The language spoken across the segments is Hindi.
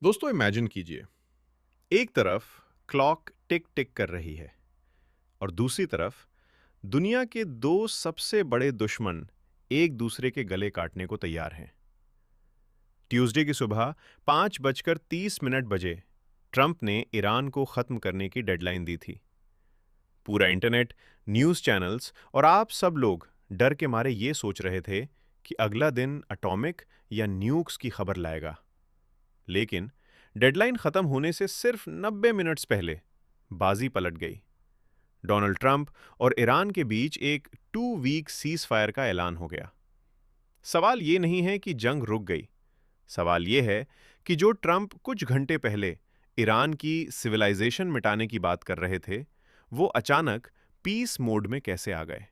दोस्तों इमेजिन कीजिए, एक तरफ क्लॉक टिक टिक कर रही है और दूसरी तरफ दुनिया के दो सबसे बड़े दुश्मन एक दूसरे के गले काटने को तैयार हैं। ट्यूसडे की सुबह 5:30 बजे ट्रंप ने ईरान को खत्म करने की डेडलाइन दी थी। पूरा इंटरनेट, न्यूज़ चैनल्स और आप सब लोग डर के मारे ये सोच रहे थे कि अगला दिन एटॉमिक या न्यूक्स की खबर लाएगा। लेकिन डेडलाइन खत्म होने से सिर्फ 90 मिनट्स पहले बाजी पलट गई। डोनाल्ड ट्रंप और ईरान के बीच एक 2 वीक सीज फायर का ऐलान हो गया। सवाल ये नहीं है कि जंग रुक गई, सवाल ये है कि जो ट्रंप कुछ घंटे पहले ईरान की सिविलाइजेशन मिटाने की बात कर रहे थे, वो अचानक पीस मोड में कैसे आ गए।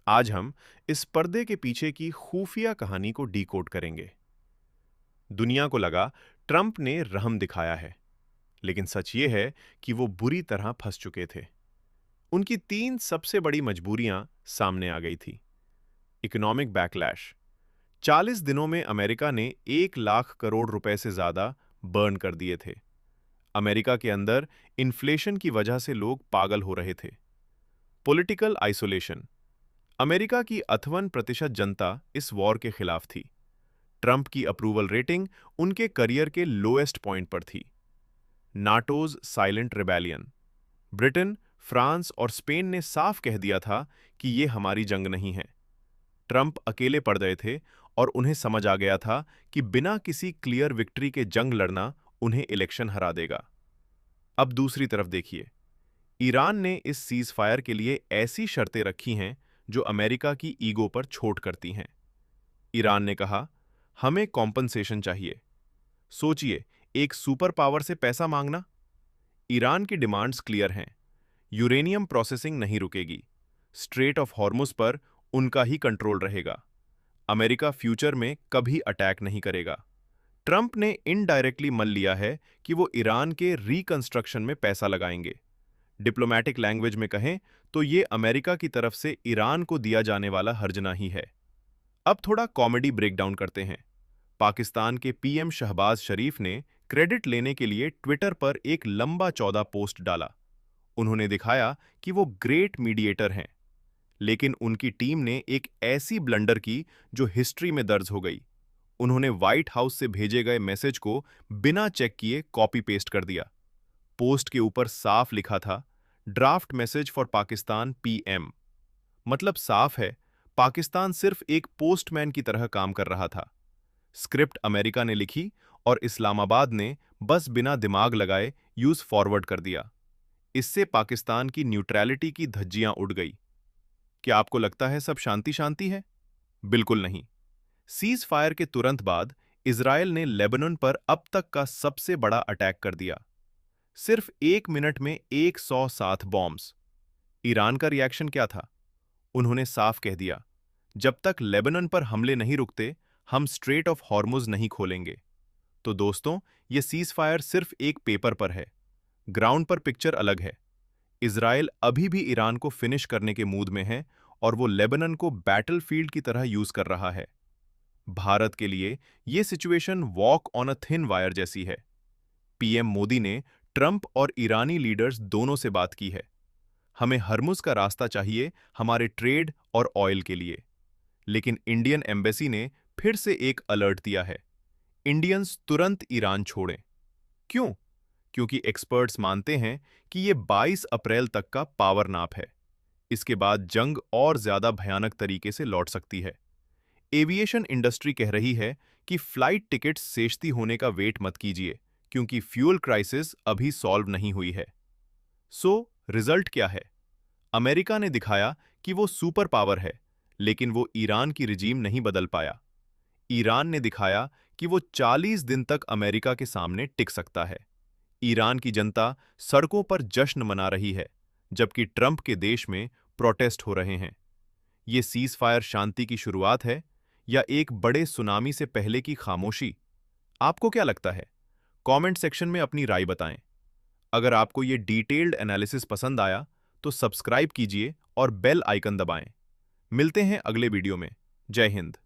आज हम इस पर्दे के पीछे की खुफिया कहानी को डीकोड करेंगे। दुनिया को लगा ट्रंप ने रहम दिखाया है, लेकिन सच ये है कि वो बुरी तरह फंस चुके थे। उनकी तीन सबसे बड़ी मजबूरियां सामने आ गई थी। इकोनॉमिक बैकलैश, 40 दिनों में अमेरिका ने 1 लाख करोड़ रुपए से ज्यादा बर्न कर दिए थे। अमेरिका के अंदर इन्फ्लेशन की वजह से लोग पागल हो रहे थे। पॉलिटिकल आइसोलेशन, अमेरिका की 58% जनता इस वॉर के खिलाफ थी। ट्रंप की अप्रूवल रेटिंग उनके करियर के लोएस्ट पॉइंट पर थी। नाटोज साइलेंट रिबेलियन, ब्रिटेन, फ्रांस और स्पेन ने साफ कह दिया था कि ये हमारी जंग नहीं है। ट्रंप अकेले पड़ गए थे और उन्हें समझ आ गया था कि बिना किसी क्लियर विक्ट्री के जंग लड़ना उन्हें इलेक्शन हरा देगा। अब दूसरी तरफ देखिए, ईरान ने इस सीज फायर के लिए ऐसी शर्तें रखी हैं जो अमेरिका की ईगो पर छोट करती हैं। ईरान ने कहा, हमें कॉम्पनसेशन चाहिए। सोचिए, एक सुपर पावर से पैसा मांगना। ईरान की डिमांड्स क्लियर हैं। यूरेनियम प्रोसेसिंग नहीं रुकेगी। स्ट्रेट ऑफ हॉर्मुज पर उनका ही कंट्रोल रहेगा। अमेरिका फ्यूचर में कभी अटैक नहीं करेगा। ट्रंप ने इनडायरेक्टली मान लिया है कि वो ईरान के रिकंस्ट्रक्शन में पैसा लगाएंगे। डिप्लोमैटिक लैंग्वेज में कहें तो ये अमेरिका की तरफ से ईरान को दिया जाने वाला हर्जना ही है। अब थोड़ा कॉमेडी ब्रेकडाउन करते हैं। पाकिस्तान के पीएम शहबाज शरीफ ने क्रेडिट लेने के लिए ट्विटर पर एक लंबा चौड़ा पोस्ट डाला। उन्होंने दिखाया कि वो ग्रेट मीडिएटर हैं, लेकिन उनकी टीम ने एक ऐसी ब्लंडर की जो हिस्ट्री में दर्ज हो गई। उन्होंने व्हाइट हाउस से भेजे गए मैसेज को बिना चेक किए कॉपी पेस्ट कर दिया। पोस्ट के ऊपर साफ लिखा था, draft message for Pakistan PM. मतलब साफ है, पाकिस्तान सिर्फ एक पोस्टमैन की तरह काम कर रहा था। स्क्रिप्ट अमेरिका ने लिखी और इस्लामाबाद ने बस बिना दिमाग लगाए यूज फॉरवर्ड कर दिया। इससे पाकिस्तान की न्यूट्रैलिटी की धज्जियां उड़ गई। क्या आपको लगता है सब शांति शांति है? बिल्कुल नहीं। सीज फायर के तुरंत बाद इजरायल ने लेबनान पर अब तक का सबसे बड़ा अटैक कर दिया। सिर्फ 1 मिनट में 107 बॉम्ब्स। ईरान का रिएक्शन क्या था? उन्होंने साफ कह दिया, जब तक लेबनान पर हमले नहीं रुकते, हम स्ट्रेट ऑफ हॉर्मुज नहीं खोलेंगे। तो दोस्तों, ये सीज फायर सिर्फ एक पेपर पर है। ग्राउंड पर पिक्चर अलग है। इजरायल अभी भी ईरान को फिनिश करने के मूड में है और वो लेबनान को बैटलफील्ड की तरह यूज कर रहा है। भारत के लिए ये situation walk on a thin wire जैसी है। पीएम मोदी ने ट्रंप और ईरानी लीडर्स दोनों से बात की है। हमें हरमुज का रास्ता चाहिए हमारे ट्रेड और ऑयल के लिए। लेकिन इंडियन एम्बेसी ने फिर से एक अलर्ट दिया है, इंडियंस तुरंत ईरान छोड़ें। क्यों? क्योंकि एक्सपर्ट्स मानते हैं कि ये 22 अप्रैल तक का पावर नाप है। इसके बाद जंग और ज्यादा भयानक तरीके से लौट सकती है। एविएशन इंडस्ट्री कह रही है कि फ्लाइट टिकट्स सेश्ती होने का वेट मत कीजिए, क्योंकि फ्यूल क्राइसिस अभी सॉल्व नहीं हुई है। सो रिजल्ट क्या है? अमेरिका ने दिखाया कि वो सुपर पावर है, लेकिन वो ईरान की रिजीम नहीं बदल पाया। ईरान ने दिखाया कि वो 40 दिन तक अमेरिका के सामने टिक सकता है। ईरान की जनता सड़कों पर जश्न मना रही है, जबकि ट्रंप के देश में प्रोटेस्ट हो रहे हैं। ये सीज फायर शांति की शुरुआत है या एक बड़े सुनामी से पहले की खामोशी? आपको क्या लगता है? कमेंट सेक्शन में अपनी राय बताएं। अगर आपको ये डिटेल्ड एनालिसिस पसंद आया तो सब्सक्राइब कीजिए और बेल आइकन दबाएं। मिलते हैं अगले वीडियो में। जय हिंद।